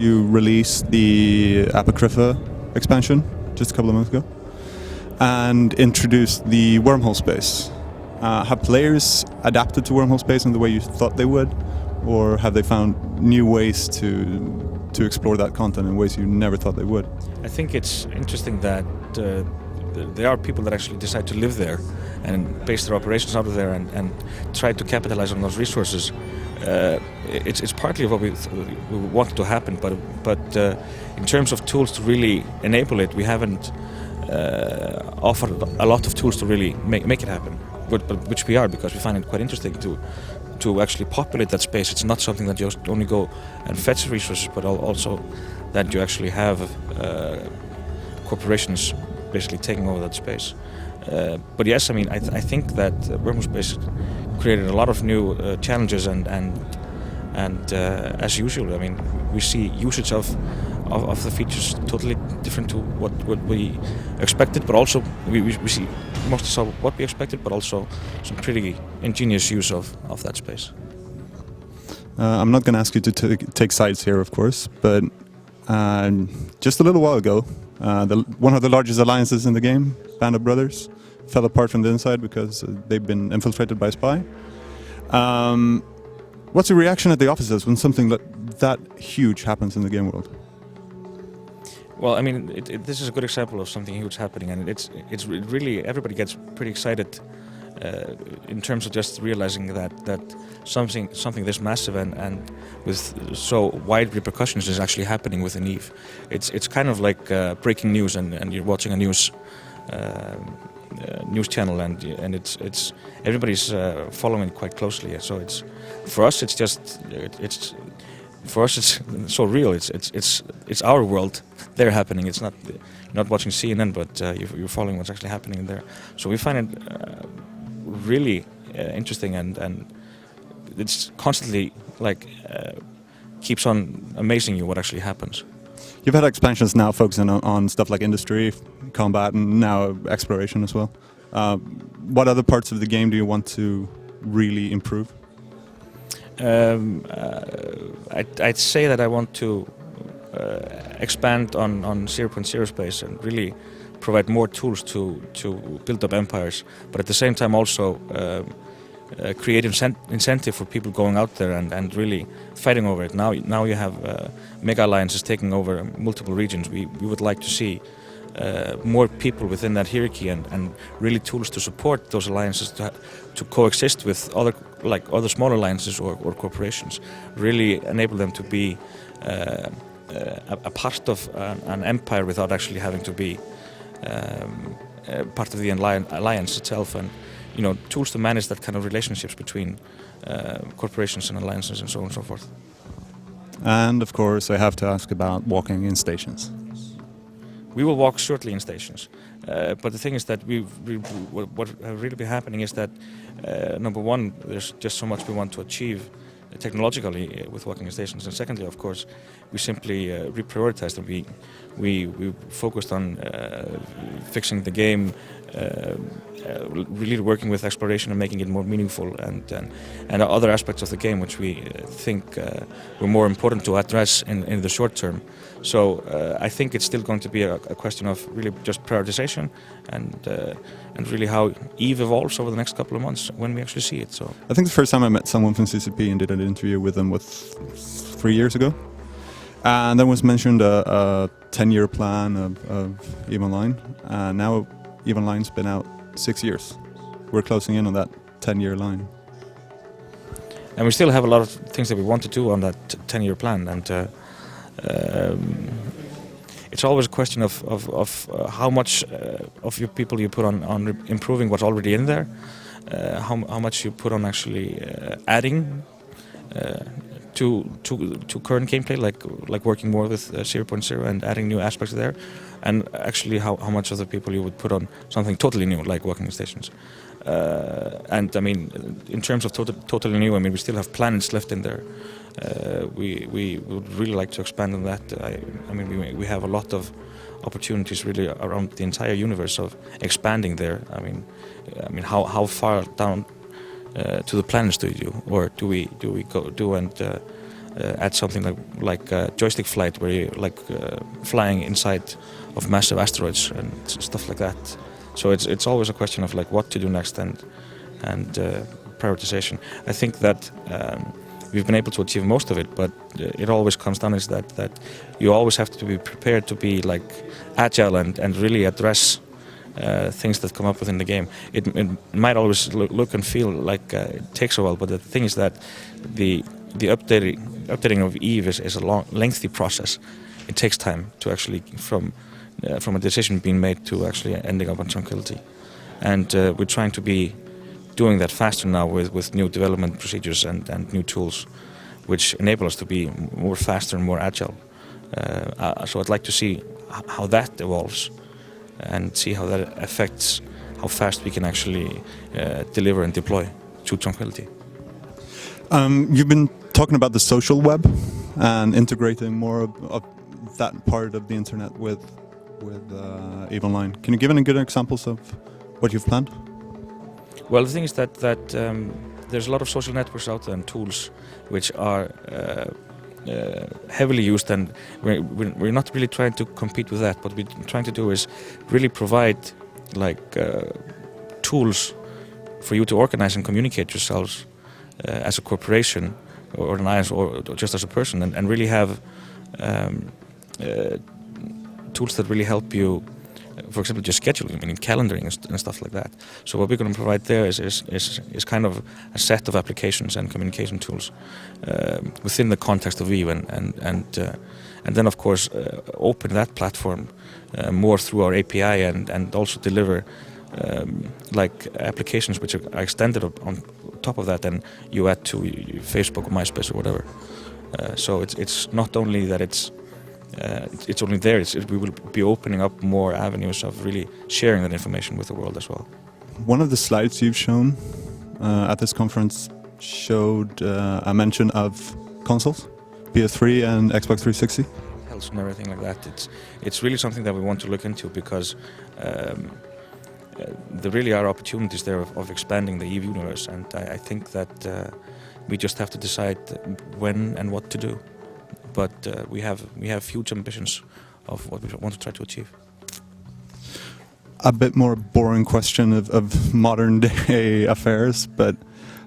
you released the Apocrypha expansion just a couple of months ago and introduced the wormhole space. Have players adapted to wormhole space in the way you thought they would, or have they found new ways to explore that content in ways you never thought they would? I think it's interesting that there are people that actually decide to live there and base their operations out of there and try to capitalize on those resources. It's partly what we wanted to happen, but in terms of tools to really enable it, we haven't offered a lot of tools to really make it happen. But which we are, because we find it quite interesting to actually populate that space. It's not something that you only go and fetch resources, but also that you actually have corporations basically taking over that space. But yes, I mean, I think that wormhole space created a lot of new challenges, and as usual, I mean, we see usage of the features totally different to what we expected, but also we see mostly saw what we expected, but also some pretty ingenious use of that space. I'm not going to ask you to take sides here, of course, but just a little while ago, one of the largest alliances in the game, Band of Brothers, fell apart from the inside because they've been infiltrated by a spy. What's your reaction at the offices when something that huge happens in the game world? Well, I mean, this is a good example of something huge happening, and it's really, everybody gets pretty excited in terms of just realizing that something this massive and with so wide repercussions is actually happening within EVE. It's kind of like breaking news, and you're watching a news channel, and it's everybody's following it quite closely. So it's for us, it's so real. It's our world. They're happening. It's not, you're not watching CNN, but you're following what's actually happening there. So we find it really interesting, and it's constantly like keeps on amazing you what actually happens. You've had expansions now focusing on stuff like industry, combat, and now exploration as well. What other parts of the game do you want to really improve? I'd say that I want to expand on 0.0 space and really provide more tools to build up empires, but at the same time also create incentive for people going out there and really fighting over it. Now you have mega alliances taking over multiple regions. We would like to see more people within that hierarchy and really tools to support those alliances to coexist with other smaller alliances or corporations. Really enable them to be a part of an empire without actually having to be part of the alliance itself, and tools to manage that kind of relationships between corporations and alliances and so on and so forth. And of course, I have to ask about walking in stations. We will walk shortly in stations, but the thing is that what have really been happening is that number one, there's just so much we want to achieve technologically with walking in stations, and secondly, of course, we simply reprioritized and we focused on fixing the game, really working with exploration and making it more meaningful, and other aspects of the game which we think were more important to address in the short term. So I think it's still going to be a question of really just prioritization and really how EVE evolves over the next couple of months when we actually see it. So I think the first time I met someone from CCP and did an interview with them was 3 years ago, and then was mentioned a 10-year plan of EVE Online, and now EVE Online's been out 6 years. We're closing in on that 10-year line. And we still have a lot of things that we want to do on that 10-year plan, and it's always a question of how much of your people you put on improving what's already in there, how much you put on actually adding to current gameplay, like working more with 0.0 and adding new aspects there, and actually how much of the people you would put on something totally new, like walking stations. And I mean, in terms of totally new, I mean, we still have planets left in there. We would really like to expand on that. I mean, we have a lot of opportunities really around the entire universe of expanding there. I mean, how far down to the planets do you do, or do we go and add something like joystick flight, where you flying inside of massive asteroids and stuff like that. So it's always a question of what to do next and prioritization. I think that we've been able to achieve most of it, but it always comes down is that you always have to be prepared to be agile and really address things that come up within the game. It might always look and feel like it takes a while, but the thing is that the updating of EVE is a lengthy process. It takes time to actually from a decision being made to actually ending up on Tranquility, and we're trying to be doing that faster now with new development procedures and new tools, which enable us to be more faster and more agile. So I'd like to see how that evolves and see how that affects how fast we can actually deliver and deploy to Tranquility. You've been talking about the social web and integrating more of that part of the internet with EVE Online. Can you give any good examples of what you've planned? Well, the thing is that there's a lot of social networks out there and tools which are heavily used, and we're not really trying to compete with that. What we're trying to do is really provide tools for you to organize and communicate yourselves as a corporation or an alliance or just as a person, and really have tools that really help you. For example, just scheduling, meaning calendaring and stuff like that. So what we're going to provide there is kind of a set of applications and communication tools within the context of EVE, and then of course open that platform more through our API and also deliver applications which are extended on top of that, and you add to Facebook or MySpace or whatever. So it's not only that it's only there, we will be opening up more avenues of really sharing that information with the world as well. One of the slides you've shown at this conference showed a mention of consoles, PS3 and Xbox 360. Health and everything like that. It's really something that we want to look into, because there really are opportunities there of expanding the EVE universe, and I think that we just have to decide when and what to do. But we have huge ambitions of what we want to try to achieve. A bit more boring question of modern day affairs, but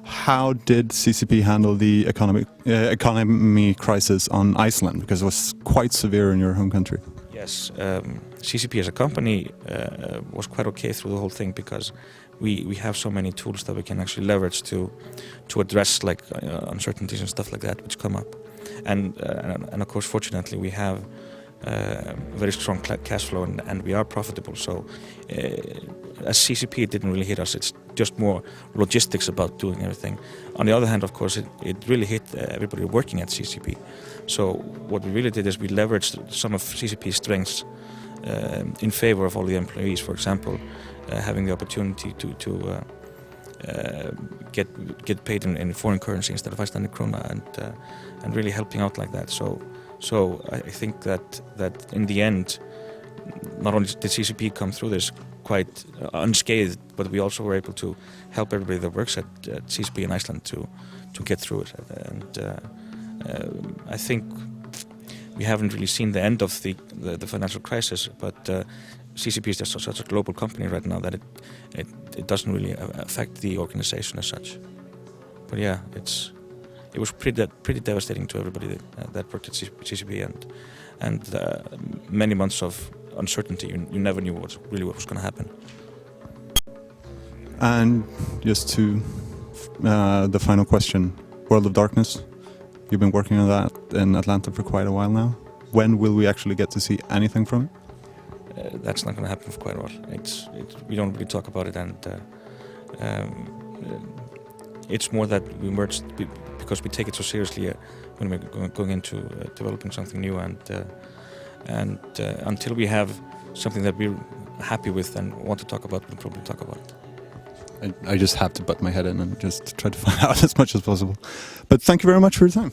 how did CCP handle the economy crisis on Iceland? Because it was quite severe in your home country. Yes, CCP as a company was quite okay through the whole thing, because we have so many tools that we can actually leverage to address uncertainties and stuff like that which come up. And of course, fortunately, we have very strong cash flow, and we are profitable. So as CCP, it didn't really hit us. It's just more logistics about doing everything. On the other hand, of course, it really hit everybody working at CCP. So what we really did is we leveraged some of CCP's strengths in favor of all the employees. For example, having the opportunity to get paid in foreign currency instead of Icelandic krona, and really helping out like that. So I think that in the end, not only did CCP come through this quite unscathed, but we also were able to help everybody that works at CCP in Iceland to get through it. And I think we haven't really seen the end of the financial crisis, but CCP is just such a global company right now that it doesn't really affect the organization as such. But yeah, it was pretty devastating to everybody that worked at CCP, and many months of uncertainty. You never knew what was going to happen. And just to the final question, World of Darkness. You've been working on that in Atlanta for quite a while now. When will we actually get to see anything from it? That's not going to happen for quite a while. We don't really talk about it, and it's more that we merged because we take it so seriously when we're going into developing something new, and until we have something that we're happy with and want to talk about, we'll probably talk about it. I just have to butt my head in and just try to find out as much as possible. But thank you very much for your time.